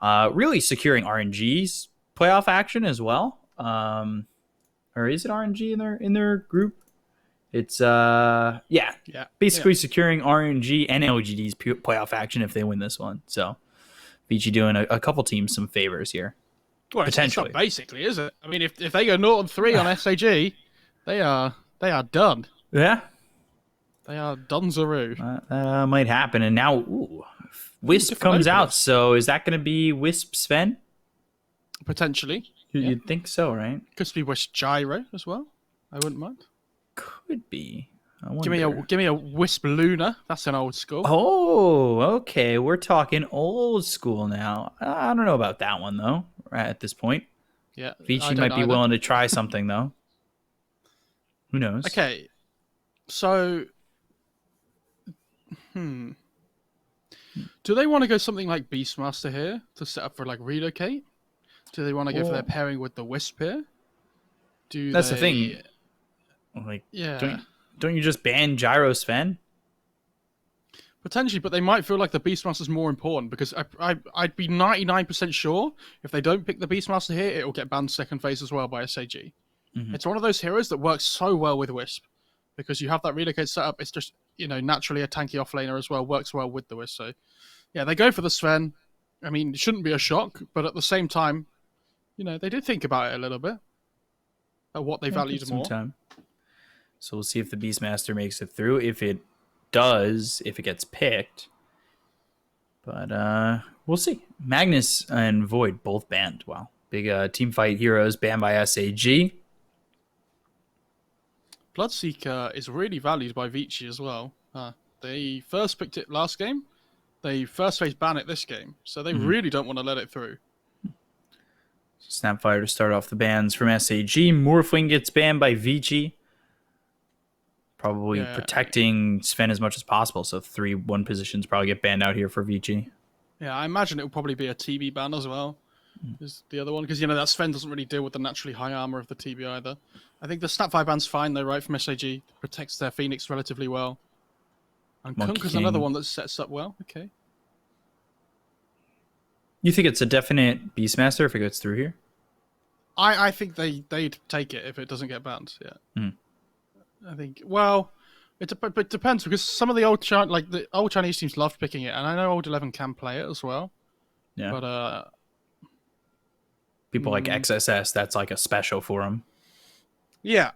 Really securing RNG's playoff action as well. Or is it RNG in their group? It's yeah, Yeah. Yeah. basically securing RNG and LGD's playoff action if they win this one. So Vici doing a couple teams some favors here Well, it's not potentially. basically, is it? I mean, if they go 0-3 on SAG, they are done. Yeah, They are donzaroo. that might happen. And now Wisp Different comes out. openers. So is that going to be Wisp Sven? Potentially. Yeah. You'd think so, right? Could be Wisp Gyro as well. I wouldn't mind. Could be. I Give me a Wisp Luna. That's an old school. Oh, okay. We're talking old school now. I don't know about that one though. Right at this point, Yeah. I Vici don't might be either. willing to try something though. Who knows? Okay. So, hmm. Do they want to go something like Beastmaster here to set up for like relocate? Do they want to go for their Well, pairing with the Wisp here? Do that's the they? thing. Like, Yeah, don't you just ban Gyro Sven? potentially, but they might feel like the Beastmaster's more important because I'd be 99% sure if they don't pick the Beastmaster here, it will get banned second phase as well by SAG. Mm-hmm. It's one of those heroes that works so well with Wisp because you have that relocate setup. It's just naturally a tanky offlaner as well, works well with the Wisp. So yeah, they go for the Sven. I mean, it shouldn't be a shock, but at the same time, they did think about it a little bit at what they valued Some more. time. So we'll see if the Beastmaster makes it through. If it does, if it gets picked. But we'll see. Magnus and Void both banned. Wow. Big team fight heroes banned by SAG. Bloodseeker is really valued by Vici as well. They first picked it last game. They first phase ban it this game. So they really don't want to let it through. Snapfire to start off the bans from SAG. Morphling gets banned by Vici. Probably protecting Sven as much as possible. So 3-1 positions probably get banned out here for Vici. Yeah, I imagine it will probably be a TB ban as well. Is the other one. Because, that Sven doesn't really deal with the naturally high armor of the TB either. I think the Snapfire ban's fine though, right, from SAG. It protects their Phoenix relatively well. And Kunk is another one that sets up well. Okay. You think it's a definite Beastmaster if it goes through here? I think they'd take it if it doesn't get banned. Yeah. I think. Well, it depends because some of the old Chinese teams love picking it, and I know Old 11 can play it as well. Yeah. But people like XSS, that's like a special for them. Yeah.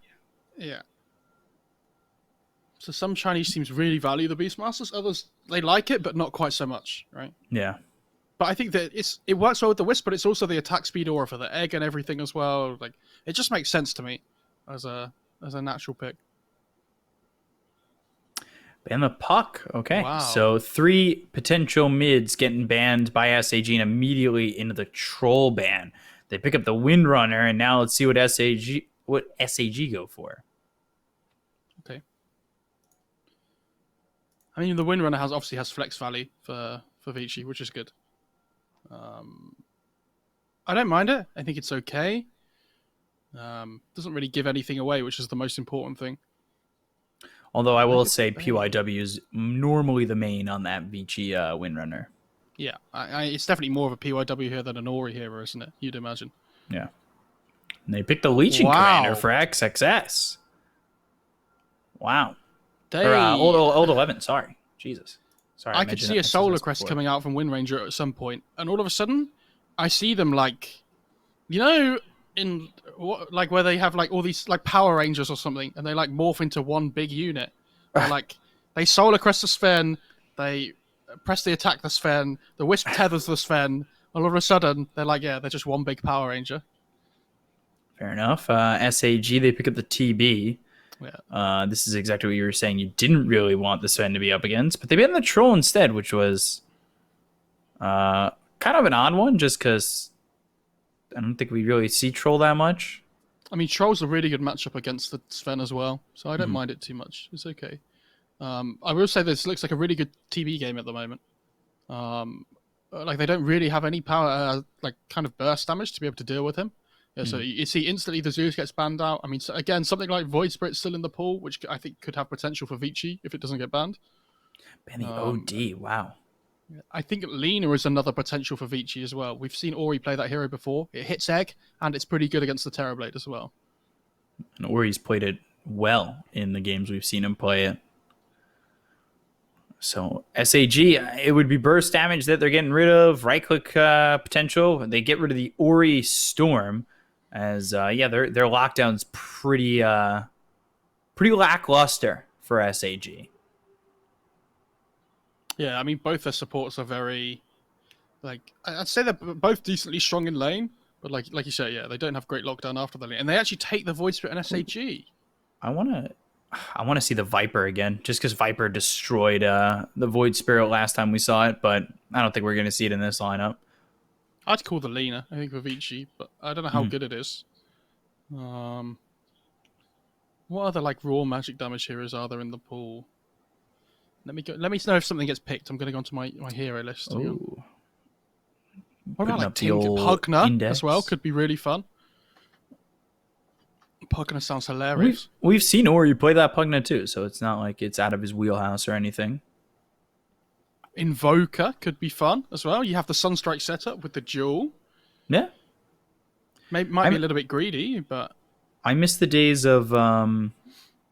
So some Chinese teams really value the Beastmasters. Others they like it, but not quite so much, right? Yeah. But I think that it works well with the Wisp, but it's also the attack speed aura for the egg and everything as well. Like it just makes sense to me as a natural pick. Ban the puck. Okay. Wow. So 3 potential mids getting banned by SAG and immediately into the troll ban. They pick up the Windrunner, and now let's see what SAG go for. Okay. I mean, the Windrunner obviously has flex value for Vici, which is good. I don't mind it. I think it's okay. Doesn't really give anything away, which is the most important thing. Although I will say PYW is normally the main on that Vici Windrunner. Yeah, it's definitely more of a PYW here than an Ori hero, isn't it? You'd imagine. Yeah. And they picked the Leeching Commander for XXS. Wow. Or old 11, sorry. Jesus. Sorry. I could see a Solar Crest coming out from Wind Ranger at some point, and all of a sudden, I see them in where they have all these Power Rangers or something, and they morph into one big unit. They Solar Crest the Sven, they press the attack the Sven, the Wisp tethers the Sven, and all of a sudden they're just one big Power Ranger. Fair enough. SAG, they pick up the TB. Yeah. This is exactly what you were saying. You didn't really want the Sven to be up against, but they banned the Troll instead, which was kind of an odd one, just because I don't think we really see Troll that much. I mean, Troll's a really good matchup against the Sven as well, so I don't mind it too much. It's okay. I will say this looks like a really good TB game at the moment. They don't really have any power, kind of burst damage to be able to deal with him. Yeah, so you see instantly the Zeus gets banned out. I mean, so again, something like Void Spirit's still in the pool, which I think could have potential for Vici if it doesn't get banned. Ban the OD, wow. I think Lena is another potential for Vici as well. We've seen Ori play that hero before. It hits egg, and it's pretty good against the Terrorblade as well. And Ori's played it well in the games we've seen him play it. So SAG, it would be burst damage that they're getting rid of, right-click potential. They get rid of the Ori Storm, as their lockdown's pretty lackluster for SAG. Yeah, I mean, both their supports are very, I'd say they're both decently strong in lane, but like you say, yeah, they don't have great lockdown after the lane, and they actually take the Void Spirit and SAG. I want to see the Viper again, just because Viper destroyed the Void Spirit last time we saw it, but I don't think we're going to see it in this lineup. I'd call the Lena, I think, for Vici, but I don't know how good it is. What other raw magic damage heroes are there in the pool? Let me know if something gets picked. I'm going to go onto my hero list. Oh. What about Pugna as well? Could be really fun. Pugna sounds hilarious. We've seen Ori play that Pugna too, so it's not like it's out of his wheelhouse or anything. Invoker could be fun as well. You have the Sunstrike setup with the Jewel. Yeah. Might be a little bit greedy, but... I miss the days of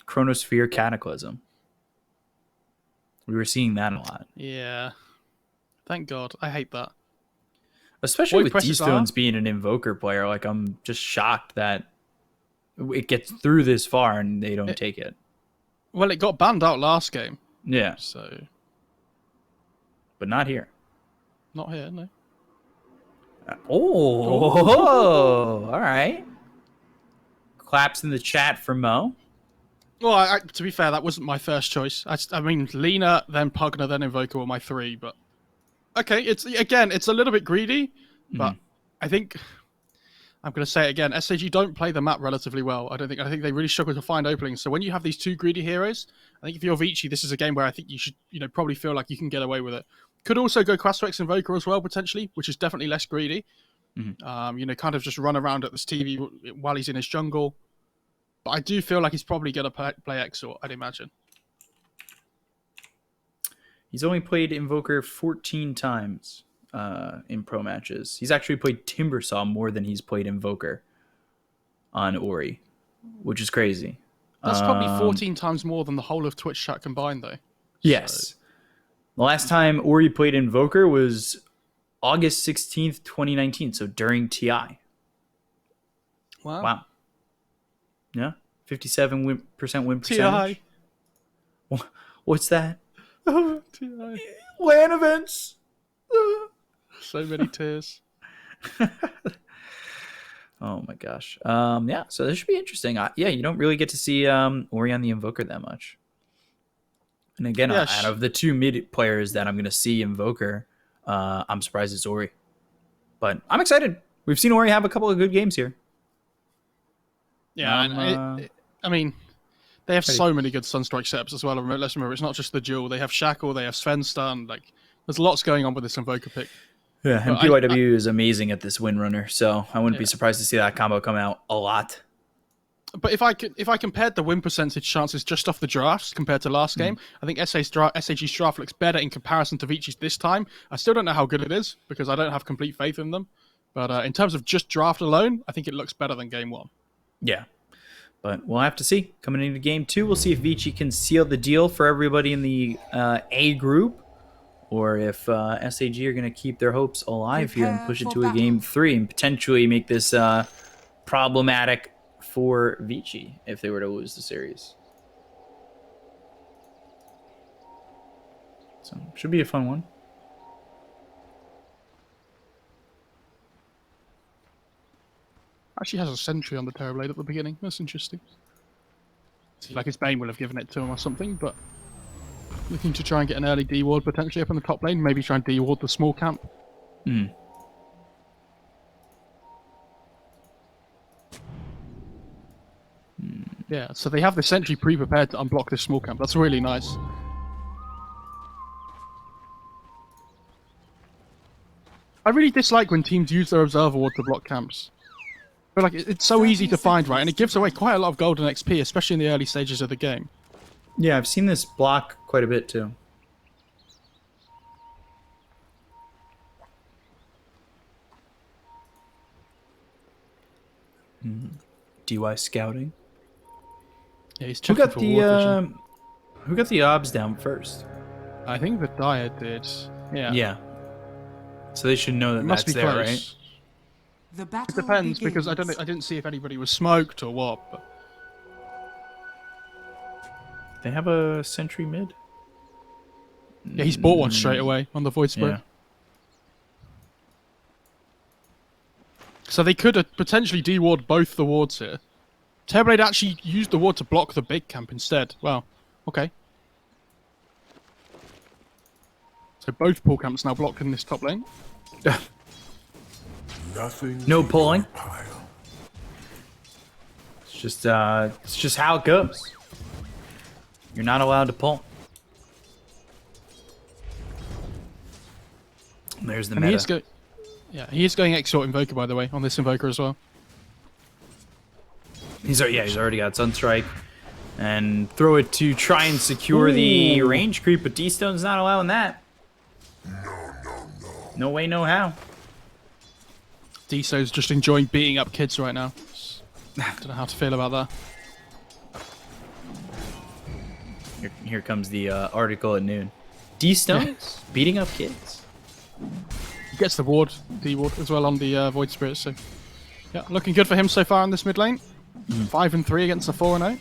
Chronosphere Cataclysm. We were seeing that a lot. Yeah. Thank God. I hate that. Especially with D-Stones being an Invoker player. I'm just shocked that it gets through this far and they don't take it. Well, it got banned out last game. Yeah. So... But not here. Not here, no. All right. Claps in the chat for Mo. Well, to be fair, that wasn't my first choice. I mean, Lena, then Pugna, then Invoker were my three, but... Okay, it's a little bit greedy, but I think... I'm going to say it again, SAG don't play the map relatively well. I think they really struggle to find openings. So when you have these two greedy heroes, I think if you're Vici, this is a game where I think you should, probably feel like you can get away with it. Could also go Quastrex Invoker as well, potentially, which is definitely less greedy. Kind of just run around at this TV while he's in his jungle. But I do feel like he's probably going to play Exort, I'd imagine. He's only played Invoker 14 times in pro matches. He's actually played Timbersaw more than he's played Invoker on Ori, which is crazy. That's probably 14 times more than the whole of Twitch chat combined, though. Yes. So. The last time Ori played Invoker was August 16th, 2019, so during TI. Wow. Yeah, 57% win percentage. TI. What's that? TI. LAN events. So many tears. Oh my gosh. Yeah, so this should be interesting. You don't really get to see Ori on the Invoker that much. And again, out of the two mid players that I'm going to see Invoker, I'm surprised it's Ori. But I'm excited. We've seen Ori have a couple of good games here. Yeah, I mean, they have so many good Sunstrike setups as well. Let's remember, it's not just the Jewel. They have Shackle, they have Svenstun. There's lots going on with this Invoker pick. Yeah, and PYW is amazing at this Windrunner, so I wouldn't be surprised to see that combo come out a lot. But if I compared the win percentage chances just off the drafts compared to last game, I think SAG's draft looks better in comparison to Vici's this time. I still don't know how good it is because I don't have complete faith in them. But in terms of just draft alone, I think it looks better than game one. Yeah, but we'll have to see. Coming into game two, we'll see if Vici can seal the deal for everybody in the A group, or if SAG are going to keep their hopes alive here and push it to a game three and potentially make this problematic for Vici if they were to lose the series. So, should be a fun one. Actually has a sentry on the Terrorblade at the beginning. That's interesting. Like his Bane will have given it to him or something, but looking to try and get an early D-ward potentially up in the top lane. Maybe try and D-ward the small camp. Yeah, so they have the sentry pre-prepared to unblock this small camp. That's really nice. I really dislike when teams use their Observer Ward to block camps. But it's so easy to find, right? And it gives away quite a lot of golden XP, especially in the early stages of the game. Yeah, I've seen this block quite a bit too. DY scouting. Yeah, he's Who checking got for ward vision. who got the obs down first? I think the Dire did. Yeah. Yeah. So they should know that It must that's be there, close. right? The battle It depends begins. because I didn't see if anybody was smoked or what. But They have a sentry mid. yeah, he's bought one straight away on the Void Spirit. Yeah. So they could potentially de-ward both the wards here. Terrorblade actually used the ward to block the big camp instead. Wow. Okay. So both pull camps now blocked in this top lane. Nothing. No pulling. Pile. It's just how it goes. You're not allowed to pull. There's the And meta. he is going Exort Invoker, by the way, on this Invoker as well. He's already got Sunstrike. And throw it to try and secure the range creep, but D-Stone's not allowing that. No way, no how. Deso's just enjoying beating up kids right now. Don't know how to feel about that. Here comes the article at noon. D-Stones beating up kids. He gets the ward, D-ward, as well on the Void Spirit, so... Yeah, looking good for him so far in this mid lane. 5-3 against the 4-0.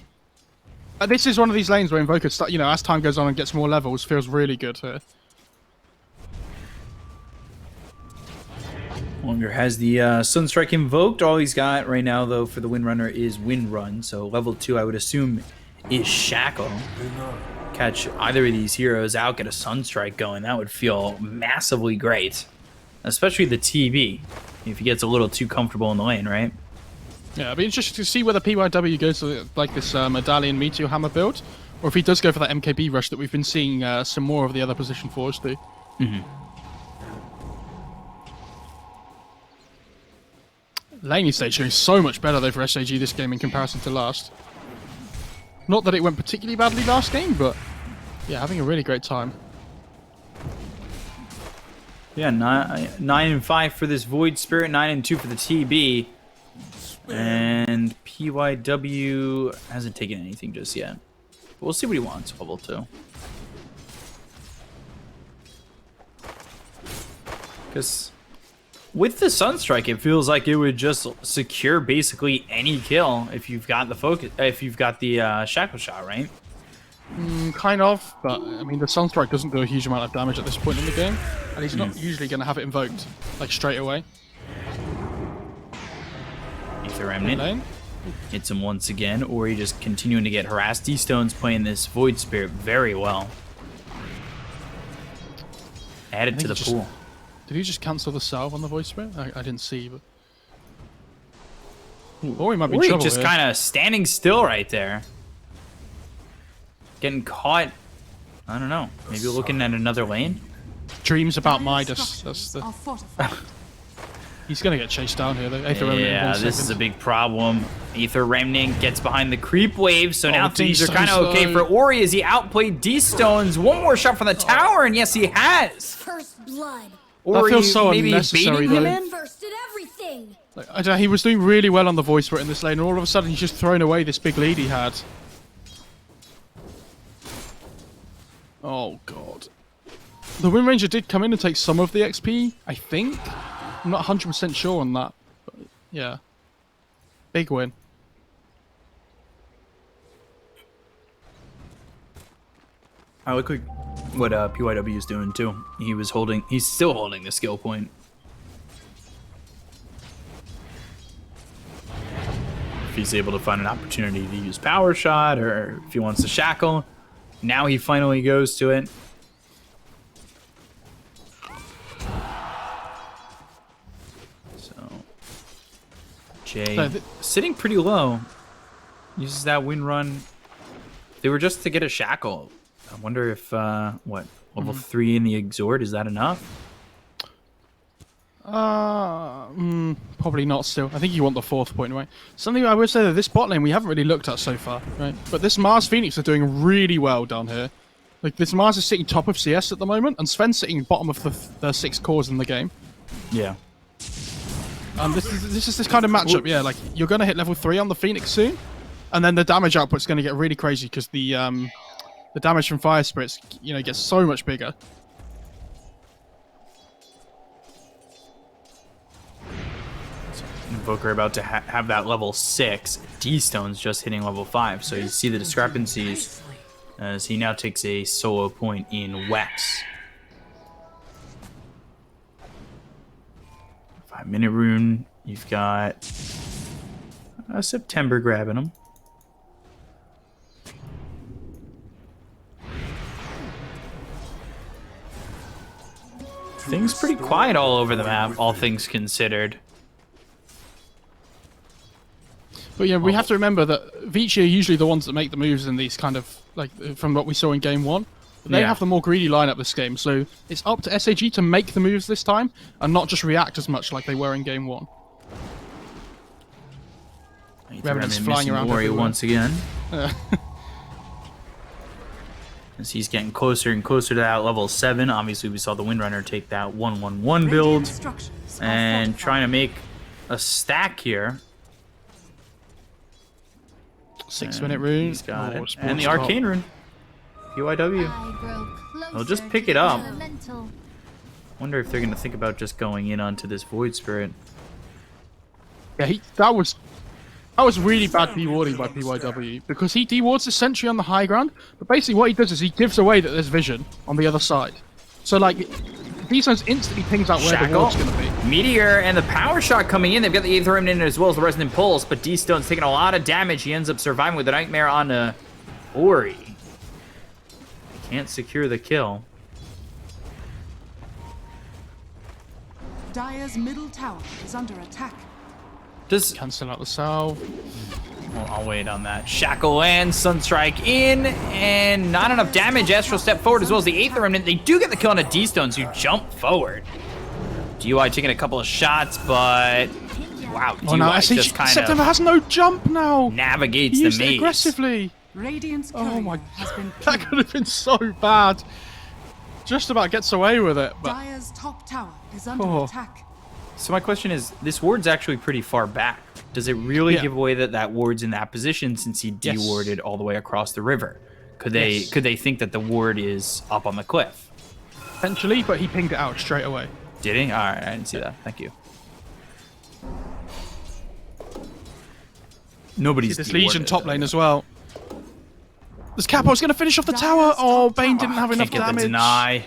This is one of these lanes where Invoker, as time goes on and gets more levels, feels really good here. Longer has the Sunstrike invoked. All he's got right now, though, for the Windrunner is Windrun. So level 2, I would assume, is Shackle. Catch either of these heroes out, get a Sunstrike going. That would feel massively great. Especially the TB, if he gets a little too comfortable in the lane, right? Yeah, it'd be interesting to see whether PYW goes to like this Medallion Meteor Hammer build, or if he does go for that MKB rush that we've been seeing some more of the other position 4s do. Laning stage doing so much better though for SAG this game in comparison to last. Not that it went particularly badly last game, but yeah, having a really great time. Yeah, 9-5 for this Void Spirit, 9-2 for the TB. And PYW hasn't taken anything just yet. But we'll see what he wants, level 2. Because with the Sunstrike, it feels like it would just secure basically any kill if you've got the focus, if you've got the Shackle Shot, right? Kind of, but I mean the Sunstrike doesn't do a huge amount of damage at this point in the game, and he's not usually going to have it invoked like straight away. Aether Remnant Lane. hits him once again, or he just continuing to get harassed. D-Stone's playing this Void Spirit very well. Add it to the pool. Did he just cancel the salve on the Void Spirit? I didn't see, but... Oh, he might be in Ori trouble just here. kind of standing still right there. Getting caught. I don't know. Maybe looking at another lane? Dreams about Midas. That's the... He's going to get chased down here, though. Aether Remnant in Yeah, 1 this is a second. big problem. Aether Remnant gets behind the creep wave, so now things are D-Stone's kind of okay low. for Ori as he outplayed D-Stones. One more shot from the tower, and yes, he has. First blood. Ori feels so maybe unnecessary, baiting him though. in? First at everything. Like, I don't know, he was doing really well on the Void Spirit in this lane, and all of a sudden he's just thrown away this big lead he had. Oh, God. The Wind Ranger did come in and take some of the XP, I think. I'm not 100% sure on that. But yeah. Big win. I look like what PYW is doing too. He's still holding the skill point. If he's able to find an opportunity to use power shot, or if he wants to shackle, now he finally goes to it. So Jay sitting pretty low, uses that wind run. They were just to get a shackle. I wonder if level 3 in the exhort, is that enough? Probably not still. I think you want the 4th point, right? Something I would say that this bot lane we haven't really looked at so far, right? But this Mars Phoenix are doing really well down here. Like, this Mars is sitting top of CS at the moment, and Sven's sitting bottom of the 6 cores in the game. Yeah. This is this kind of matchup, yeah. Like you're gonna hit level 3 on the Phoenix soon, and then the damage output's gonna get really crazy because the damage from Fire Spirits, you know, gets so much bigger. Invoker about to have that level 6. D-Stone's just hitting level 5, so you see the discrepancies as he now takes a solo point in Wex. 5-minute rune. You've got a September grabbing him. Things pretty quiet all over the map, all things considered. But yeah, we have to remember that Vici are usually the ones that make the moves in these kind of, like, from what we saw in game 1. They have the more greedy lineup this game, so it's up to SAG to make the moves this time and not just react as much like they were in game 1. Revenant's flying around once again. As he's getting closer and closer to that level 7. Obviously, we saw the Windrunner take that 1-1-1 build and trying to make a stack here. 6-minute rune. He's got it. And the Arcane rune. PYW. They'll just pick it up. Wonder if they're going to think about just going in onto this Void Spirit. Yeah, that was really bad dewarding by PYW, because he dewards the sentry on the high ground, but basically what he does is he gives away that there's vision on the other side. So like, D-Stones instantly pings out where the ward's going to be. Meteor and the power shot coming in. They've got the Aether Remnant as well as the Resonant Pulse, but D-Stone's taking a lot of damage. He ends up surviving with the Nightmare on Ori. Can't secure the kill. Dire's middle tower is under attack. Cancel out the salve. Well, I'll wait on that. Shackle and Sunstrike in, and not enough damage. Astral step forward as well as the Aether Remnant. They do get the kill on a D-Stones who jump forward. DUI taking a couple of shots, but wow, DUI just kind September has no jump now. Navigates he the used maze it aggressively. Radiant's oh my, has been that could have been so bad. Just about gets away with it. But Dire's top tower is under attack. So my question is, this ward's actually pretty far back. Does it really give away that ward's in that position since he dewarded all the way across the river? Could they think that the ward is up on the cliff? Potentially, but he pinged it out straight away. Did he? All right, I didn't see that. Thank you. Nobody's this Legion top lane as well. This Capo's going to finish off the tower. Oh, Bane didn't have enough damage. The deny.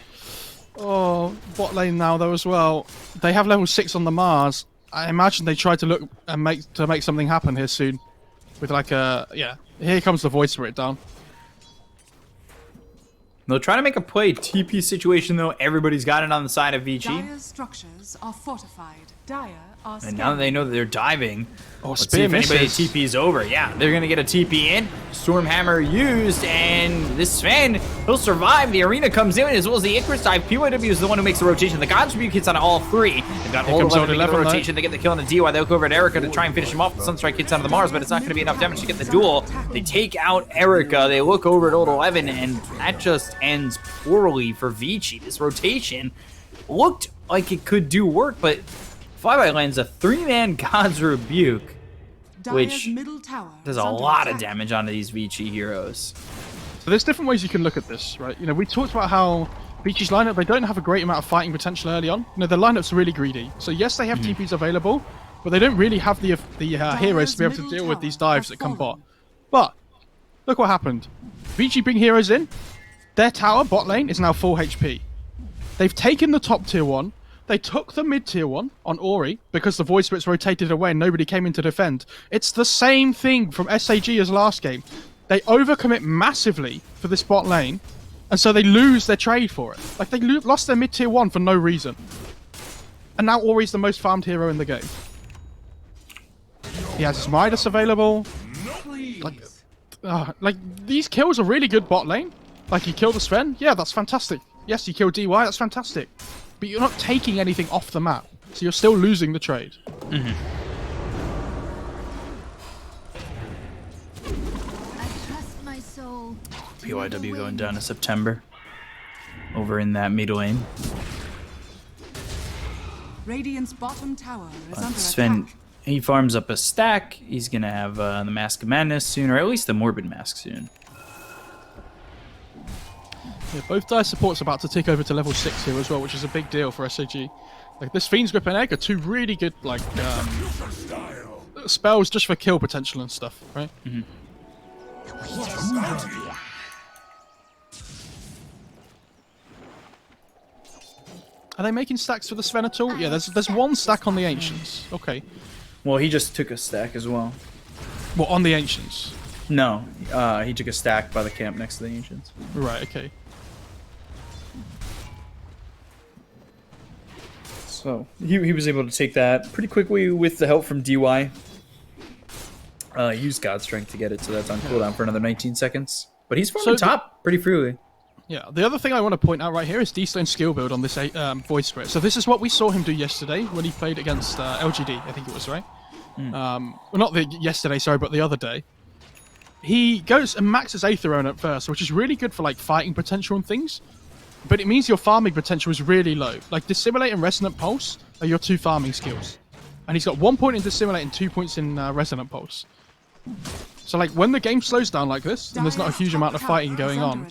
Oh, bot lane now though as well. They have level 6 on the Mars. I imagine they tried to look and make something happen here soon. With like a here comes the Void Spirit down. They'll try to make a play TP situation though. Everybody's got it on the side of Vici. Dire's structures are fortified. Dire are and now that they know that they're diving, let's see Spear if anybody misses. TP's over. Yeah, they're gonna get a TP in. Stormhammer used, and this Sven, he'll survive. The arena comes in as well as the Icarus dive. PYW is the one who makes the rotation. The God's Rebuke hits on all 3. They've got all 11 to make the rotation. They get the kill on the DY. They'll go over at Erica to try and finish him off. The Sunstrike hits onto the Mars, but it's not going to be enough damage to get the duel. They take out Erica. They look over at Old 11, and that just ends poorly for Vici. This rotation looked like it could do work, but Flyby lands a 3-man God's Rebuke, which does a lot of damage onto these Vici heroes. So there's different ways you can look at this, right? You know, we talked about how Vici's lineup, they don't have a great amount of fighting potential early on. You know, their lineup's really greedy. So yes, they have TPs available, but they don't really have the heroes to be able to deal with these dives that come bot. But look what happened. Vici bring heroes in. Their tower, bot lane, is now full HP. They've taken the top tier 1. They took the mid tier 1 on Ori because the Void Spirits rotated away and nobody came in to defend. It's the same thing from SAG as last game. They overcommit massively for this bot lane, and so they lose their trade for it. Like, they lost their mid tier 1 for no reason. And now Ori's the most farmed hero in the game. He has his Midas available. Like, these kills are really good bot lane. Like, you killed the Sven, yeah, that's fantastic. Yes, you killed DY, that's fantastic. But you're not taking anything off the map, so you're still losing the trade. I trust my soul. PYW going down to September over in that middle lane. Radiant's bottom tower is under Sven, attack. he farms up a stack. He's going to have the Mask of Madness soon, or at least the Morbid Mask soon. Yeah, both Dire supports about to tick over to level 6 here as well, which is a big deal for SAG. Like, this Fiend's Grip and Egg are two really good, like, spells just for kill potential and stuff, right? Mm-hmm. Are they making stacks for the Sven at all? Yeah, there's one stack on the Ancients. Okay. Well, he just took a stack as well. Well, on the Ancients. No, he took a stack by the camp next to the Ancients. Right, okay. So he was able to take that pretty quickly with the help from DY. Used God Strength to get it, so that's on cooldown for another 19 seconds. But he's farming top pretty freely. Yeah, the other thing I want to point out right here is D-Stone's skill build on this Void Spirit. So this is what we saw him do yesterday when he played against LGD, I think it was, right? Well, not yesterday, sorry, but the other day. He goes and maxes Aetherone at first, which is really good for like fighting potential and things. But it means your farming potential is really low. Like Dissimulate and Resonant Pulse are your two farming skills. And he's got 1 point in Dissimulate and 2 points in Resonant Pulse. So like when the game slows down like this, and there's not a huge amount of fighting going on,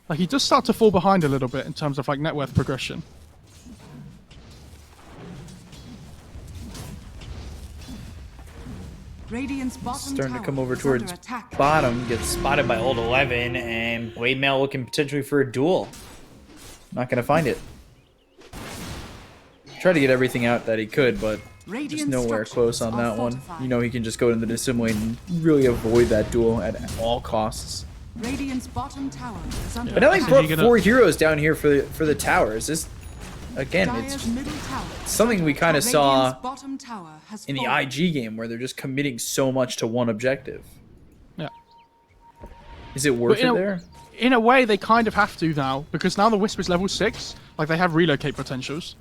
like he does start to fall behind a little bit in terms of like net worth progression. Radiant's bottom Starting to tower come over is under towards attack. bottom, gets spotted by old 11, and Blade Mail looking potentially for a duel. Not gonna find it. Tried to get everything out that he could, but just nowhere close on that one. You know he can just go into the Dissimulate and really avoid that duel at all costs. Radiant's bottom tower is under But now they attack. brought 4 heroes down here for the towers. This, again, Dire's it's middle tower. something we kind of saw Radiant's bottom tower has in the fallen. IG game where they're just committing so much to one objective. Yeah. Is it worth it there? In a way, they kind of have to now, because now the Whisper's level 6, like they have relocate potentials.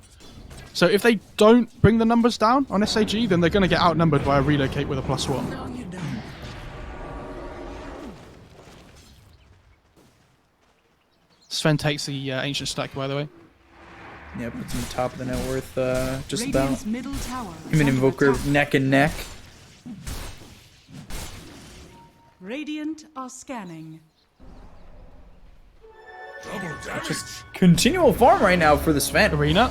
So if they don't bring the numbers down on SAG, then they're going to get outnumbered by a relocate with a +1. Sven takes the Ancient stack, by the way. Yeah, puts him top of the net worth just Radiant's about. middle tower is Him and under Invoker attack. neck and neck. Radiant are scanning. Just continual farm right now for the Sven. Arena.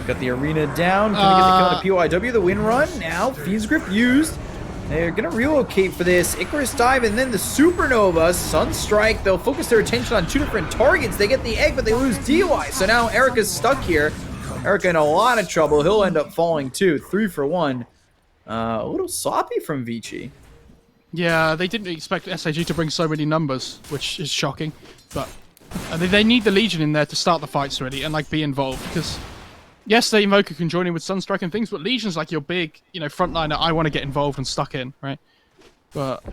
Got the arena down. Gonna get the kill on the POIW. The win run now. Fiend's Grip used. They're gonna relocate for this. Icarus Dive and then the Supernova. Sunstrike. They'll focus their attention on 2 different targets. They get the egg, but they lose DY. So now Erica's stuck here. Erica in a lot of trouble. He'll end up falling too. 3 for 1. A little sloppy from Vici. Yeah, they didn't expect SAG to bring so many numbers, which is shocking. But they need the Legion in there to start the fights already and like be involved, because yes, the Invoker can join in with Sunstrike and things, but Legion's like your big, frontliner. I want to get involved and stuck in, right? But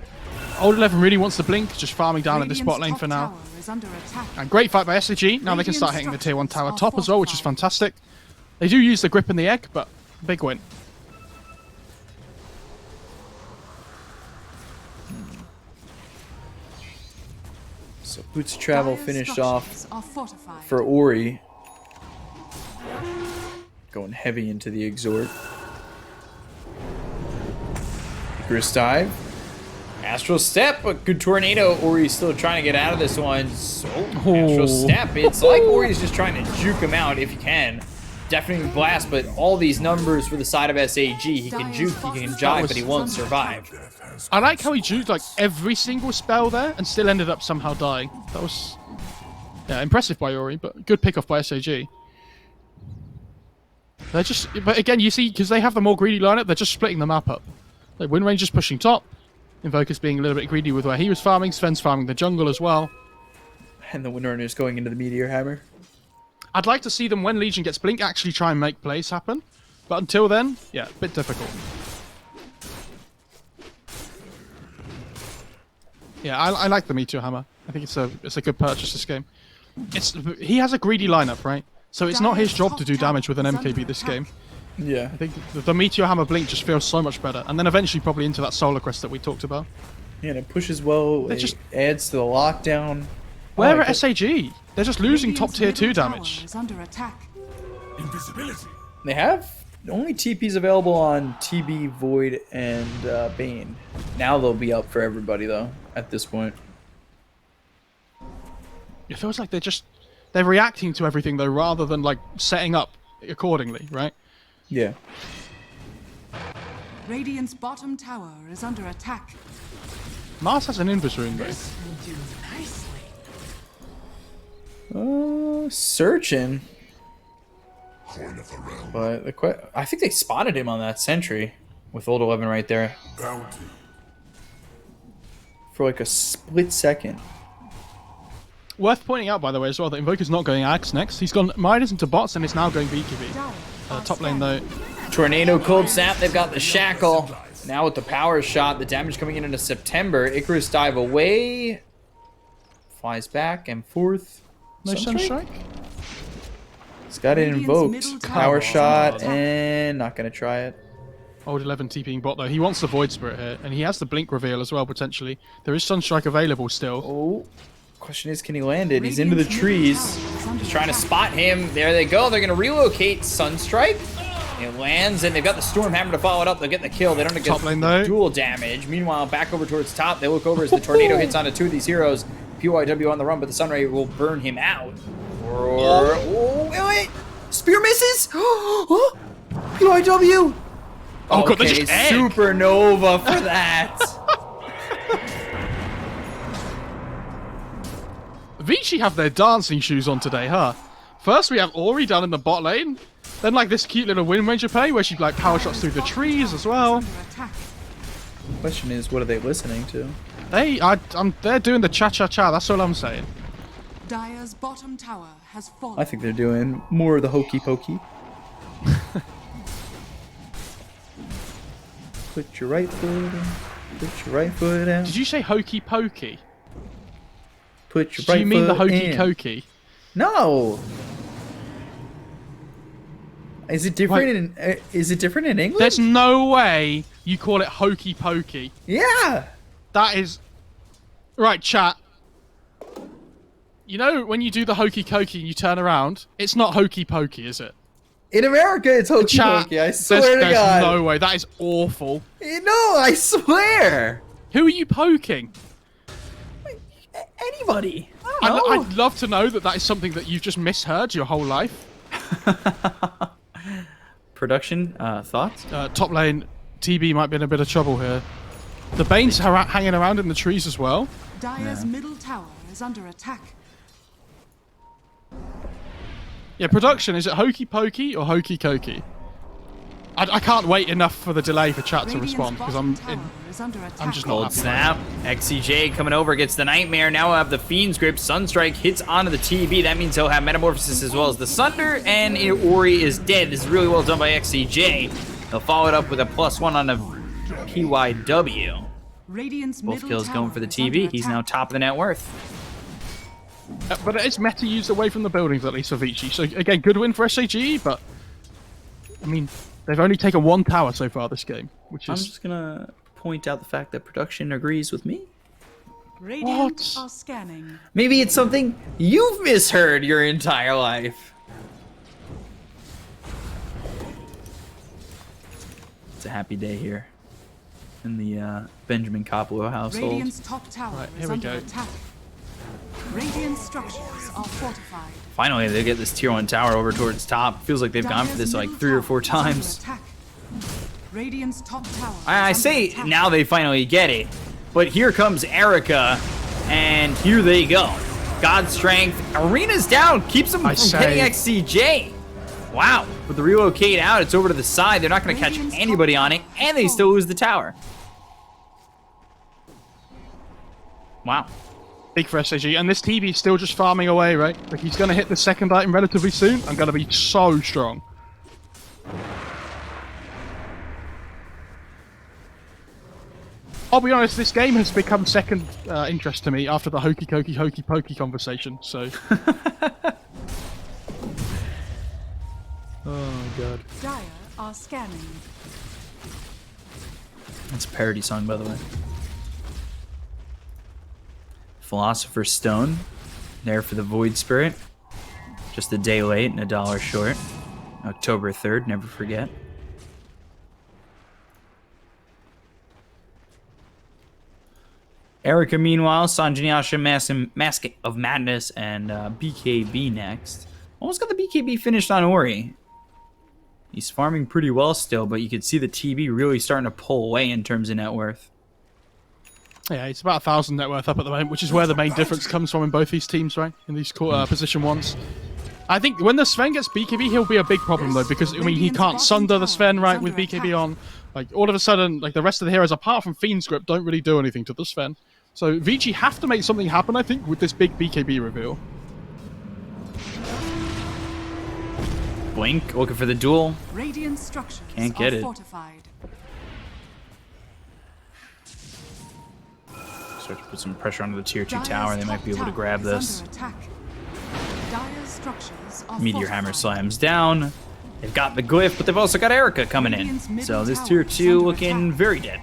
Old 11 really wants to blink, just farming down in this bot lane for now. And great fight by SAG. Now they can start hitting the tier 1 tower top as well, which is fantastic. They do use the grip and the egg, but big win. So Boots of Travel finished off Fortified. for Ori. Going heavy into the Exhort. Icarus Dive. Astral Step, a good tornado. Ori's still trying to get out of this one. So, Astral Step. It's like Ori's just trying to juke him out if he can. Deafening Blast, but all these numbers for the side of SAG. He can juke, he can jive, but he won't survive. I like how he juked like every single spell there and still ended up somehow dying. That was impressive by Ori, but good pick off by SAG. They're just, but again, you see, because they have the more greedy lineup, they're just splitting the map up. Like Wind Ranger's pushing top, Invoker's being a little bit greedy with where he was farming, Sven's farming the jungle as well. And the Windrunner's going into the Meteor Hammer. I'd like to see them, when Legion gets Blink, actually try and make plays happen. But until then, yeah, a bit difficult. Yeah, I like the Meteor Hammer. I think it's a good purchase this game. He has a greedy lineup, right? So it's not his job to do damage with an MKB this game. Yeah. I think the Meteor Hammer Blink just feels so much better. And then eventually probably into that Solar Crest that we talked about. Yeah, and it pushes well. It just adds to the lockdown. Where at SAG? They're just losing top tier 2 damage. Is under attack. Invisibility. They have only TPs available on TB, Void, and Bane. Now they'll be up for everybody though. At this point, It feels like they're reacting to everything though, rather than like setting up accordingly, right? yeah. Radiant's bottom tower is under attack. Mars has an invis room though. Searching. But I think they spotted him on that sentry with old 11 right there for like a split second. Worth pointing out, by the way, as well, that Invoker's not going Axe next. He's gone Midas into bots and is now going BKB. Top lane though. Tornado, cold snap. They've got the shackle. Now with the power shot, the damage coming in into September. Icarus dive away. Flies back and forth. No Sunstrike? He's got it invoked. Power shot and not going to try it. Old 11 TPing bot though. He wants the Void Spirit here, and he has the Blink reveal as well, potentially. There is Sunstrike available still. Oh. Question is, can he land it? He's into the trees. Just trying to spot him. There they go. They're going to relocate Sunstrike. It lands, and they've got the Stormhammer to follow it up. They'll get the kill. They don't get Top lane, though. dual damage. Meanwhile, back over towards top. They look over as the Tornado hits onto two of these heroes. PYW on the run, but the Sunray will burn him out. Oh, wait. Spear misses. PYW. Oh, God, they just egg. Supernova for that. Vici have their dancing shoes on today, huh? First we have Ori down in the bot lane, then like this cute little Wind Ranger play where she like power shots through the trees as well. Question is, what are they listening to? They're doing the cha-cha-cha, that's all I'm saying. Dire's bottom tower has fallen. I think they're doing more of the hokey pokey. Put your right foot in. Put your right foot out. Did you say hokey pokey? Put your Do right you mean the foot hokey in. cokey? No. Is it different is it different in English? There's no way you call it hokey pokey. Yeah. That is... Right, chat. You know when you do the hokey cokey and you turn around, it's not hokey pokey, is it? In America, it's hokey Chat, pokey. I swear to there's God. no way. That is awful. No, I swear. Who are you poking? Anybody. I don't know. I'd love to know that is something that you've just misheard your whole life. Production thoughts? Top lane, TB might be in a bit of trouble here. The Bane's hanging around in the trees as well. Dire's middle tower is under attack. Yeah, production, is it hokey pokey or hokey cokey? I can't wait enough for the delay for chat to respond because I'm just not Cold happy. snap. XCJ coming over, gets the Nightmare. Now we'll have the Fiend's Grip. Sunstrike hits onto the TB. That means he'll have Metamorphosis as well as the Sunder, and Ori is dead. This is really well done by XCJ. He'll follow it up with a +1 on a PYW. Radiant's Both kills going for the TB. He's now top of the net worth. But it's meta used away from the buildings, at least for Vici. So again, good win for SAG, but I mean, they've only taken one tower so far this game, which is... I'm just gonna point out the fact that production agrees with me. Radiant are scanning. Maybe it's something you've misheard your entire life. It's a happy day here in the Benjamin Coppola household. Radiant's top tower Right, is here we under go. attack. Radiant structures are fortified. Finally, they get this tier 1 tower over towards top. Feels like they've gone for this like 3 or 4 times. Radiant's top tower. I say now they finally get it, but here comes Erica, and here they go. God's Strength. Arena's down. Keeps them from getting XCJ. Wow. With the relocate out, it's over to the side. They're not going to catch anybody on it, and they still lose the tower. Wow. Big for SAG, and this TB's still just farming away, right? Like, he's going to hit the second item relatively soon. I'm going to be so strong. I'll be honest, this game has become second interest to me after the hokey pokey conversation, so... Oh, God. Dire are scanning. That's a parody song, by the way. Philosopher's Stone. There for the Void Spirit. Just a day late and $1 short. October 3rd, never forget. Erica, meanwhile, Sanjanyasha, Mask of Madness, and BKB next. Almost got the BKB finished on Ori. He's farming pretty well still, but you could see the TB really starting to pull away in terms of net worth. Yeah, it's about 1,000 net worth up at the moment, which is where the main difference comes from in both these teams, right? In these position ones. I think when the Sven gets BKB, he'll be a big problem, though, because, I mean, he can't sunder the Sven, right, with BKB on. Like, all of a sudden, like, the rest of the heroes, apart from Fiend's Grip, don't really do anything to the Sven. So Vici have to make something happen, I think, with this big BKB reveal. Blink, looking for the duel. Radiant structures Can't get are it. fortified. Start to put some pressure onto the tier 2 Dire's tower. They might be able to top grab tower is this. under attack. Dire's structures are Meteor Hammer fortified. slams down. They've got the glyph, but they've also got Erica coming in. Radiant's middle So this tower tier is 2 under looking attack. very dead.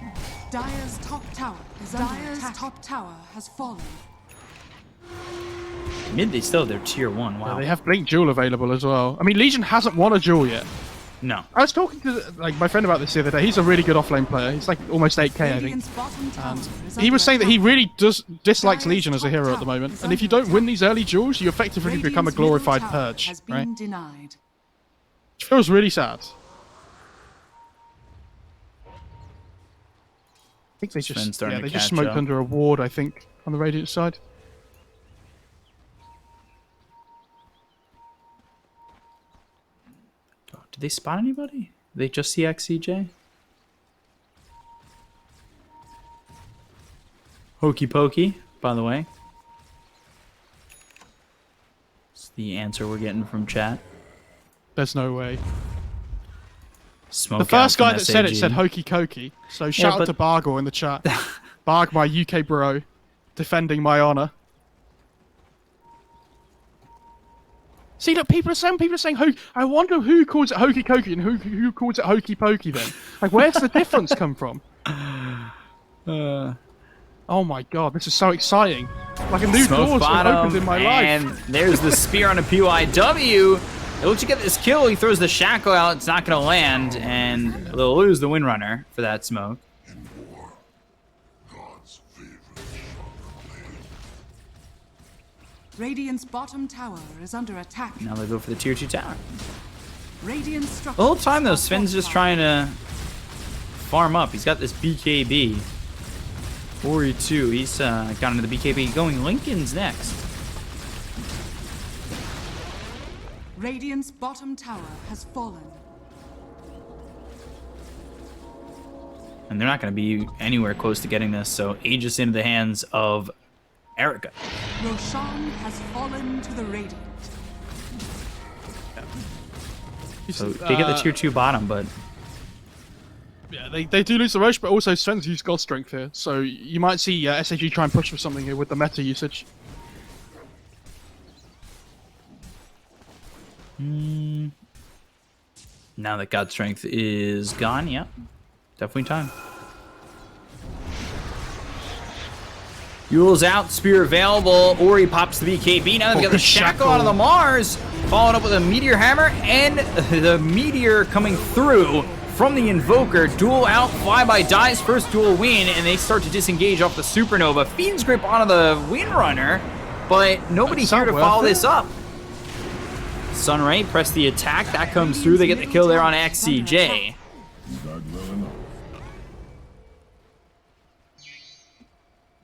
Dire's top tower is under attack. Top tower has fallen. Mid, they still have their tier 1. Wow. Yeah, they have Blink Jewel available as well. I mean, Legion hasn't won a Jewel yet. No. I was talking to like my friend about this the other day. He's a really good offlane player. He's like almost 8k, I think. Radiant's bottom tower is He under was saying that he attack. really dislikes Dire's Legion as a top hero at the tower moment. is And if you under don't win attack. these early duels, you effectively become a Radiant's middle glorified tower purge, has right? been denied. Which feels really sad. I think they Sven's just starting to they just catch smoked up. under a ward, I think, on the Radiant side. Oh, did they spot anybody? Did they just see XCJ? Hokey pokey, by the way. It's the answer we're getting from chat. There's no way. Smoke The first out guy from that said it SAG. said hokey cokey. So shout out but- to Bargor in the chat. Barg, my UK bro, defending my honor. See, look, people are saying, I wonder who calls it hokey cokey and who calls it hokey pokey then. Like, where's the difference come from? Oh my god, this is so exciting. Like a new Smoke door's been bottom, opened in my and life. there's the spear on a PYW. It looks to get this kill. He throws the shackle out. It's not going to land, and they'll lose the Windrunner for that smoke. Radiant's bottom tower is under attack. Now they go for the tier 2 tower. Radiant structures. The whole time, though, are Sven's just fortified. trying to farm up. He's got this BKB. Ori 2, he's got into the BKB. Going Lincoln's next. Radiant's bottom tower has fallen. And they're not going to be anywhere close to getting this, so Aegis into the hands of Erica. Roshan has fallen to the Radiant. So they get the tier 2 bottom, but Yeah, they do lose the Roche, but also Sven's used God Strength here. So you might see SAG try and push for something here with the meta usage. now that God Strength is gone, yeah, definitely time. Yule's out, spear available. Ori pops the BKB. Now they've got the shackle out of the Mars, followed up with a Meteor Hammer, and the Meteor coming through from the Invoker. Duel out, Flyby dies, first duel win, and they start to disengage off the Supernova. Fiend's Grip onto the Windrunner, but nobody That's here not to worth follow it. this up. Sunray press the attack. That comes through. They get the kill there on XCJ.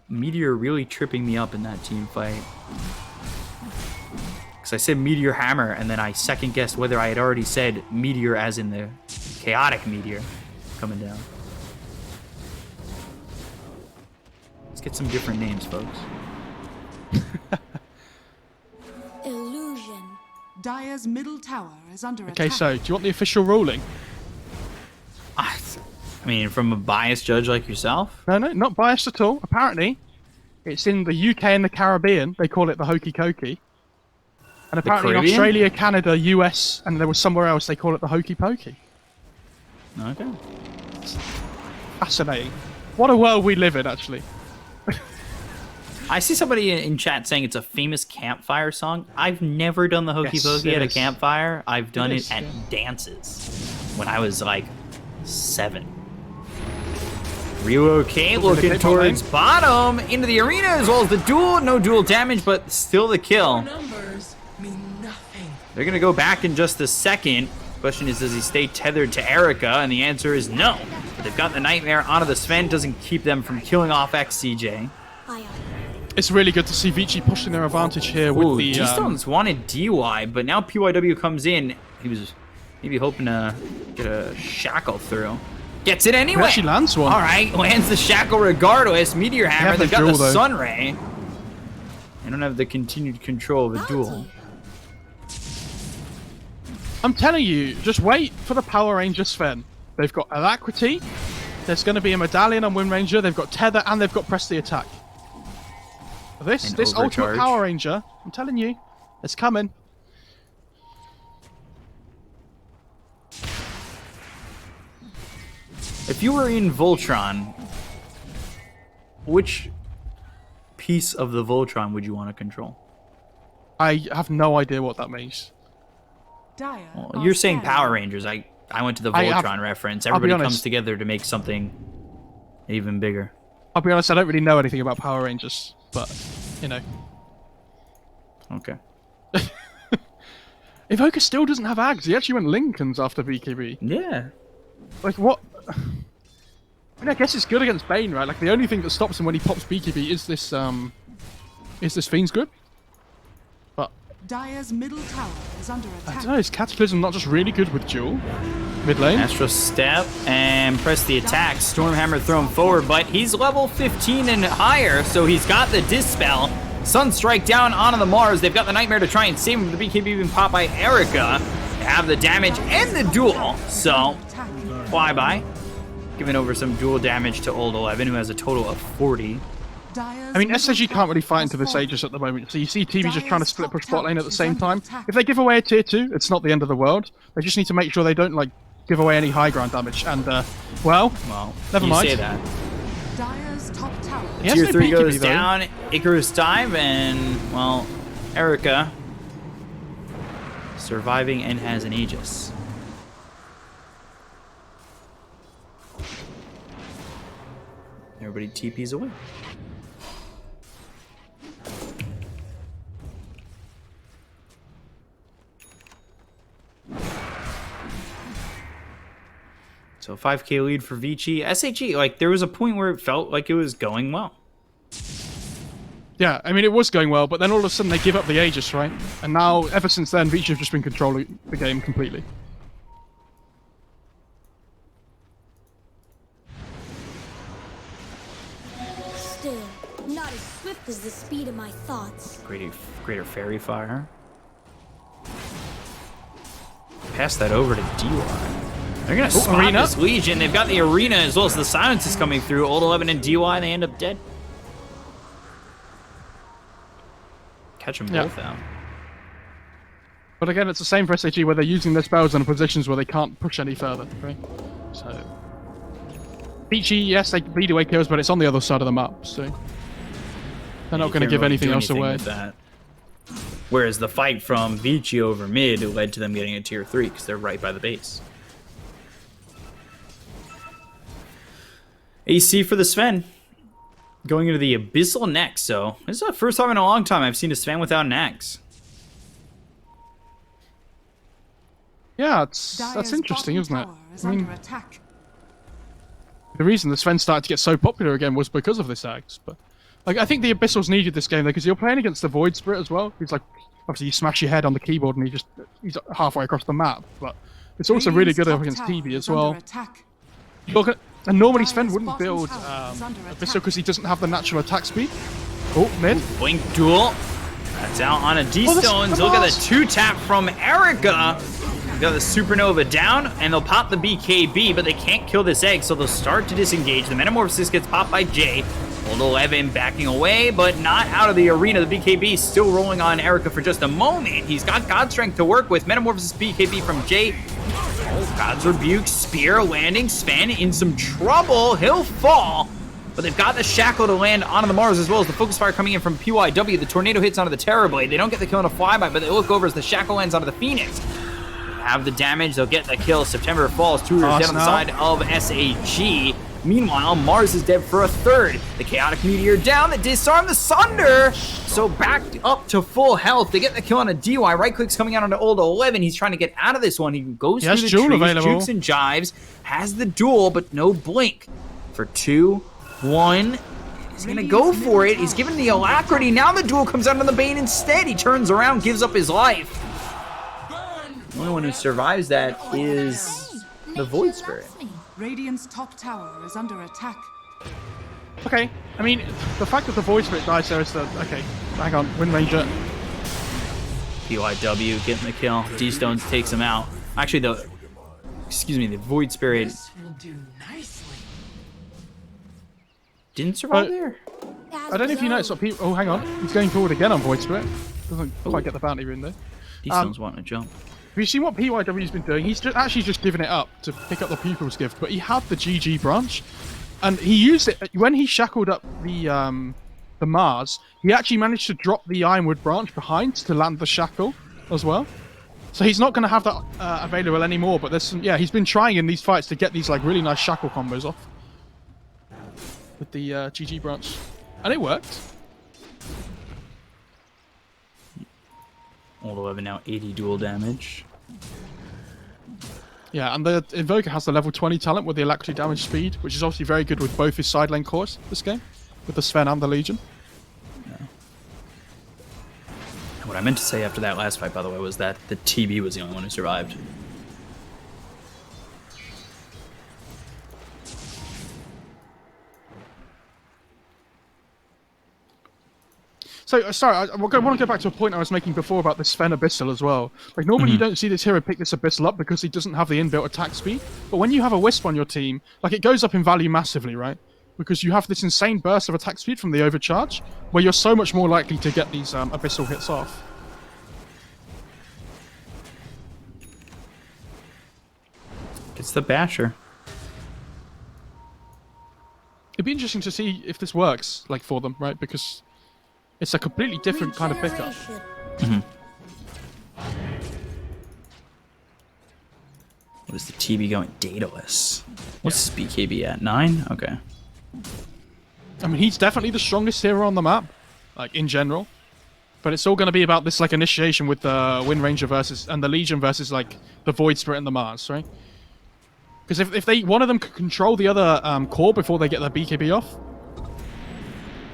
Meteor really tripping me up in that team fight. Because I said Meteor Hammer, and then I second guessed whether I had already said Meteor as in the chaotic Meteor coming down. Let's get some different names, folks. Illusion. Dire's middle tower is under Okay, attack. so do you want the official ruling? I mean, from a biased judge like yourself? No, not biased at all. Apparently, it's in the UK and the Caribbean. They call it the hokey cokey. And apparently in Caribbean? Australia, Canada, US, and there was somewhere else they call it the hokey pokey. Okay. Fascinating. What a world we live in, actually. I see somebody in chat saying it's a famous campfire song. I've never done the hokey Yes, pokey it at a is. campfire. I've done It is, it at yeah. dances when I was like 7. Relocate, looking tape towards online. bottom into the arena as well as the duel. No duel damage, but still the kill. Numbers mean nothing. They're gonna go back in just a second. Question is, does he stay tethered to Erica? And the answer is no. But they've got the Nightmare onto the Sven. Doesn't keep them from killing off XCJ. It's really good to see Vici pushing their advantage here with Ooh, the. D-Stones wanted DY, but now PYW comes in. He was maybe hoping to get a shackle through. Gets it anyway. He actually lands one. All right, lands the shackle regardless. Meteor Hammer. the They've got duel, the though. Sunray. They don't have the continued control of a duel. I'm telling you, just wait for the Power Ranger Sven. They've got Alacrity. There's going to be a Medallion on Wind Ranger. They've got Tether, and they've got Press the Attack. This And Ultimate Overcharge. Power Ranger, I'm telling you, it's coming. If you were in Voltron, which piece of the Voltron would you want to control? I have no idea what that means. Dire Well, are you're saying scanning. Power Rangers. I went to the I have- Voltron reference. I'll be Everybody comes honest. together to make something even bigger. I'll be honest, I don't really know anything about Power Rangers, but, you know. Okay. Evoker still doesn't have Ags. He actually went Lincolns after BKB. Yeah. Like, what? I mean, I guess it's good against Bane, right? Like, the only thing that stops him when he pops BKB is this Fiend's Grip. But, Dire's middle tower is under I attack. don't know, is Cataclysm not just really good with Duel? Mid lane? Astro Step and press the attack. Stormhammer thrown forward, but he's level 15 and higher, so he's got the Dispel. Sunstrike down onto the Mars. They've got the Nightmare to try and save him. The BKB being popped by Erica. They have the damage and the duel, so Attack. fly by. Giving over some dual damage to Old 11, who has a total of 40. Dire's I mean, middle SSG tower can't really fight into has this fallen. Aegis at the moment, so you see TV just trying to split push bot lane at the same time. If they give away a tier 2, it's not the end of the world. They just need to make sure they don't, like, give away any high ground damage. And, well, Well, Never you mind. say that. Dire's top tower. he has Tier no 3 BKB goes though. down. Icarus dive, and, well, Erica surviving and has an Aegis. Everybody TP's away. So 5k lead for Vici. SHE, like, there was a point where it felt like it was going well. Yeah, I mean, it was going well, but then all of a sudden they give up the Aegis, right? And now, ever since then, Vici have just been controlling the game completely. Still, not as swift as the speed of my thoughts. Greater Fairy Fire. Pass that over to DY. They're gonna spot Arena. this Legion. They've got the Arena as well as the Silence is coming through. Old 11 and DY, and they end up dead. Catch them Yeah. both out. But again, it's the same for SAG where they're using their spells in positions where they can't push any further, right? So, Vici, yes, they lead away kills, but it's on the other side of the map, so they're not You going to can't give really anything do else away. with that. Whereas the fight from Vici over mid led to them getting a tier 3 because they're right by the base. AC for the Sven. Going into the Abyssal next, so this is the first time in a long time I've seen a Sven without an axe. Yeah, that's Dire's interesting, bottom isn't it? tower is I mean, under attack. the reason the Sven started to get so popular again was because of this axe. But like, I think the Abyssals needed this game though, because you're playing against the Void Spirit as well. He's like, obviously you smash your head on the keyboard and he's halfway across the map. But it's also really Radiant's good top against tower TV is as well. under attack. And normally Dire's Sven wouldn't bottom build tower is under Abyssal attack. because he doesn't have the natural attack speed. Oh, mid. Blink duel. That's out on a D-Stones. the Look at the boss. 2-tap from Erica. Got the Supernova down, and they'll pop the BKB, but they can't kill this egg, so they'll start to disengage. The Metamorphosis gets popped by Jay. Old 11 backing away, but not out of the arena. The BKB still rolling on Erica for just a moment. He's got God Strength to work with. Metamorphosis BKB from Jay. Oh, God's Rebuke, Spear landing. Sven in some trouble. He'll fall. but they've got the Shackle to land onto the Mars, as well as the Focus Fire coming in from PYW. The Tornado hits onto the Terrorblade. They don't get the kill on a flyby, but they look over as the Shackle lands onto the Phoenix. They have the damage. They'll get the kill. September falls. Two down on the side of SAG. Meanwhile, Mars is dead for a third. The Chaotic Meteor down. They disarm the Sunder. So back up to full health. They get the kill on a DY. Right click's coming out on the old 11. He's trying to get out of this one. He goes through the trees, jukes and jives. Has the duel, but no blink. For 2-1. He's going to go for it. He's given the Alacrity. Now the duel comes out on the Bane instead. He turns around, gives up his life. The only one who survives that is the Void Spirit. Radiant's top tower is under attack. Okay, I mean, the fact that the Void Spirit dies there is the... Okay, hang on, Wind Ranger. PYW getting the kill. D-Stones takes him out. Actually, the Void Spirit Will do nicely. didn't survive there. I don't know if you noticed what people... Oh, hang on. He's going forward again on Void Spirit. Doesn't quite get the bounty rune there. D-Stones wanting to jump. Have you seen what PYW's been doing? He's actually just given it up to pick up the Pupil's Gift, but he had the GG branch, and he used it when he shackled up the Mars. He actually managed to drop the Ironwood branch behind to land the shackle as well. So he's not going to have that available anymore. But there's some, yeah, he's been trying in these fights to get these like really nice shackle combos off with the GG branch, and it worked. Old 11 now 80 dual damage. Yeah, and the Invoker has the level 20 talent with the Alacrity damage speed, which is obviously very good with both his side lane cores this game, with the Sven and the Legion. Yeah. And what I meant to say after that last fight, by the way, was that the TB was the only one who survived. So, sorry, I want to go back to a point I was making before about the Sven Abyssal as well. Like, normally you don't see this hero pick this Abyssal up because he doesn't have the inbuilt attack speed. But when you have a Wisp on your team, like, it goes up in value massively, right? Because you have this insane burst of attack speed from the overcharge, where you're so much more likely to get these Abyssal hits off. It's the Basher. It'd be interesting to see if this works, like, for them, right? Because it's a completely different kind of pickup. What is the TB going? Dataless. What's his BKB at? 9? Okay. I mean, he's definitely the strongest hero on the map, like, in general. But it's all going to be about this, like, initiation with the Wind Ranger versus... and the Legion versus, like, the Void Spirit and the Mars, right? Because if they one of them could control the other core before they get their BKB off,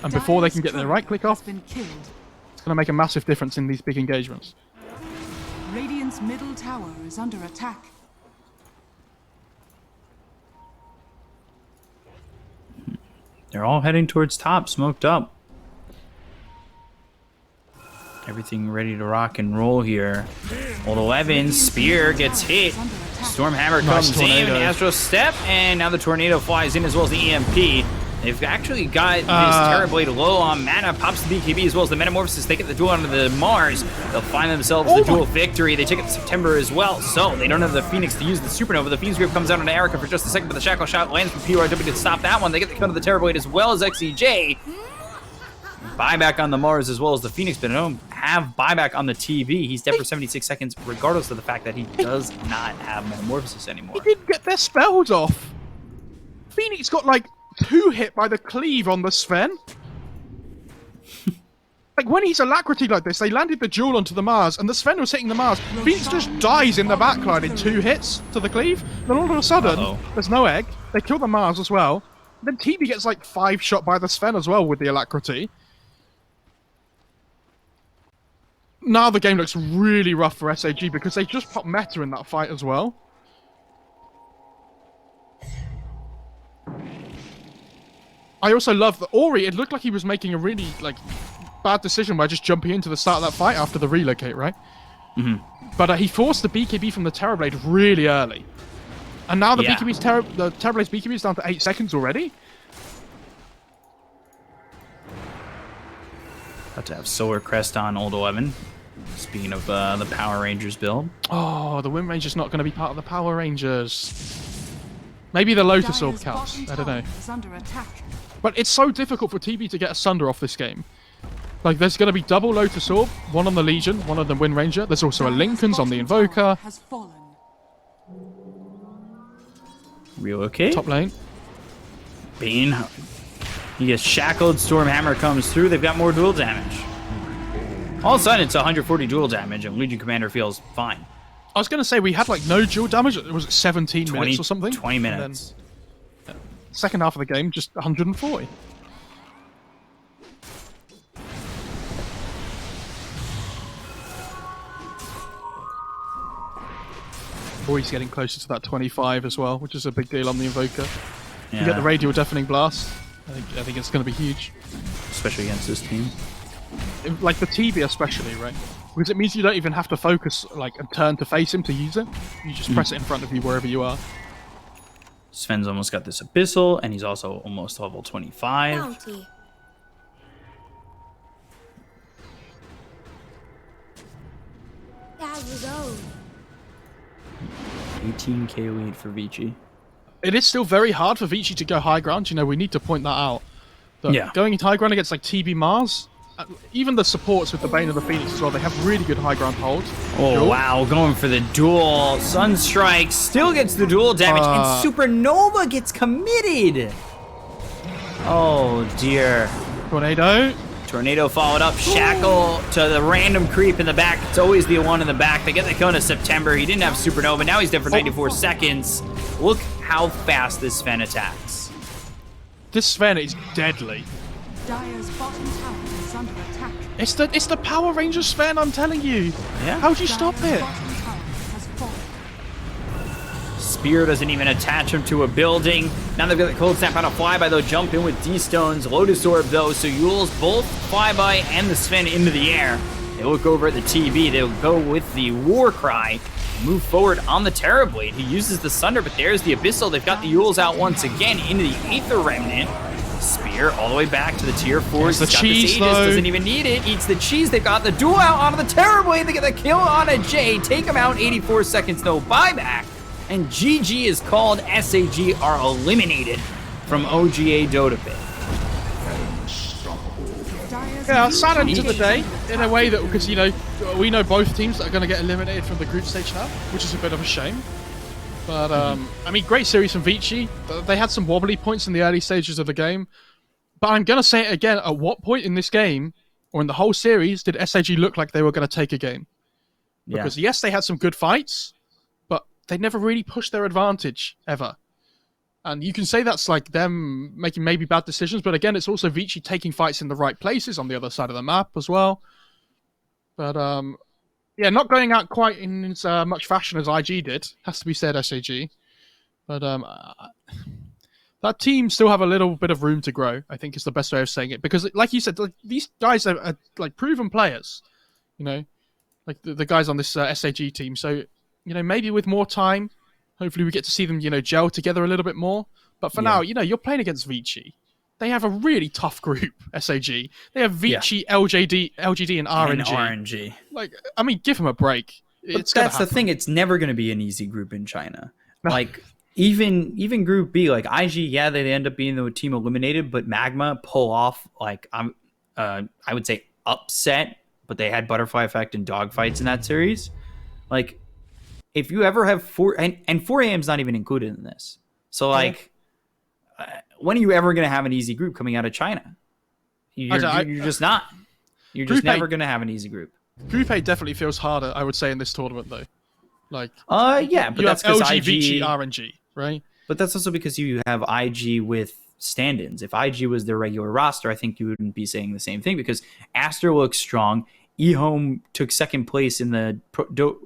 and before they can get their right click off, it's going to make a massive difference in these big engagements. Radiant's middle tower is under attack. They're all heading towards top, smoked up. Everything ready to rock and roll here. Old 11, Spear gets hit. Stormhammer comes in, Astro Step, and now the Tornado flies in as well as the EMP. They've actually got this Terrorblade low on mana, pops the BKB as well as the Metamorphosis. They get the duel onto the Mars. They'll find themselves the dual victory. They take it to September as well, so they don't have the Phoenix to use the Supernova. The Phoenix Grip comes out on Erica for just a second, but the Shackle Shot lands from PYW to stop that one. They get the kill to the Terrorblade as well as XEJ. Buyback on the Mars as well as the Phoenix, but don't have buyback on the TV. He's dead for 76 seconds, regardless of the fact that he does not have Metamorphosis anymore. He didn't get their spells off. Phoenix got like 2 hit by the cleave on the Sven. Like, when he's Alacrity like this, they landed the duel onto the Mars, and the Sven was hitting the Mars. Phoenix just dies in the backline in 2 hits to the cleave. Then all of a sudden, there's no egg. They kill the Mars as well. Then TB gets like 5 shot by the Sven as well with the Alacrity. Now the game looks really rough for SAG because they just popped meta in that fight as well. I also love the Ori. It looked like he was making a really like bad decision by just jumping into the start of that fight after the relocate, right? But he forced the BKB from the Terrorblade really early, and now the Terrorblade's BKB is down to 8 seconds already. About to have Solar Crest on Old 11. Speaking of the Power Rangers build. Oh, the Wind Ranger's not going to be part of the Power Rangers. Maybe the Lotus Orb Dire's counts. bottom I don't know. tower is under attack. But it's so difficult for TB to get a Sunder off this game. Like, there's going to be double Lotus Orb, one on the Legion, one on the Wind Ranger. There's also a Dire's Lincoln's on the bottom tower Invoker. has fallen. Relocate. Top lane. Bane. He gets shackled. Stormhammer comes through. They've got more dual damage. All of a sudden, it's 140 dual damage, and Legion Commander feels fine. I was going to say, we had, like, no dual damage. Was it 17 minutes or something? 20 And minutes. then, second half of the game, just 140. Always getting closer to that 25 as well, which is a big deal on the Invoker. Yeah. You get the Radial Deafening Blast. I think it's going to be huge. Especially against this team. Like the TV especially, right? Because it means you don't even have to focus, like, and turn to face him to use it. You just press it in front of you wherever you are. Sven's almost got this Abyssal, and he's also almost level 25. Bounty. That was old. 18k lead for Vici. It is still very hard for Vici to go high ground. You know, we need to point that out. That Yeah. Going into high ground against, like, TB Mars, even the supports with the Bane of the Phoenix as well, they have really good high ground hold. Oh, Duel. wow. Going for the duel. Sunstrike still gets the duel damage, and Supernova gets committed. Oh, dear. Tornado. Tornado followed up. Shackle to the random creep in the back. It's always the one in the back. They get the kill into September. He didn't have Supernova. Now he's dead for 94 seconds. Look how fast this Sven attacks. This Sven is deadly. Dire's bottom tower is under attack. It's the Power Ranger Sven, I'm telling you. Yeah. How do you stop Dire's it? bottom tower has fallen. Spear doesn't even attach him to a building. Now they've got the Cold Snap on a flyby, though. Jump in with D-Stones. Lotus Orb, though. So Yule's both flyby and the Sven into the air. They look over at the TV. They'll go with the War Cry. Move forward on the Terrorblade. He uses the Sunder, but there's the Abyssal. They've got the Yules out once again into the Aether Remnant. Spear all the way back to the tier 4s. There's the He's got cheese, this Aegis, though. doesn't even need it. Eats the cheese. They've got the duel out onto the Terrorblade. They get the kill on a J. Take him out. 84 seconds, no buyback. And GG is called. SAG are eliminated from OGA Dota Pit. Dire's Yeah, middle sad end to the tower day, in a way that, because, you know, we know both teams that are going to get eliminated from the group stage now, which is a bit of a shame. But, I mean, great series from Vici. They had some wobbly points in the early stages of the game. But I'm going to say it again, at what point in this game, or in the whole series, did SAG look like they were going to take a game? Yeah. Because, yes, they had some good fights, but they never really pushed their advantage, ever. And you can say that's like them making maybe bad decisions, but again, it's also Vici taking fights in the right places on the other side of the map as well. But, yeah, not going out quite in as much fashion as IG did, has to be said, SAG. But that team still have a little bit of room to grow, I think is the best way of saying it. Because, like you said, these guys are like proven players, you know, like the guys on this SAG team. So, you know, maybe with more time, hopefully we get to see them, you know, gel together a little bit more. But for now, you know, you're playing against Vici. They have a really tough group, SAG. They have Vici, LGD, and RNG. And RNG. Like, I mean, give them a break. But that's the thing. It's never going to be an easy group in China. Like, even Group B, like IG, yeah, they end up being the team eliminated, but Magma pull off, like, I would say upset, but they had Butterfly Effect and dogfights in that series. Like, if you ever have 4 AM is not even included in this. So, like, when are you ever going to have an easy group coming out of China? You're just not. You're just never going to have an easy group. Group A definitely feels harder, I would say, in this tournament, though. Like, yeah, but you that's have because LG, IG, Vici, RNG, right? But that's also because you have IG with stand-ins. If IG was their regular roster, I think you wouldn't be saying the same thing because Aster looks strong. eHome took second place in the Pro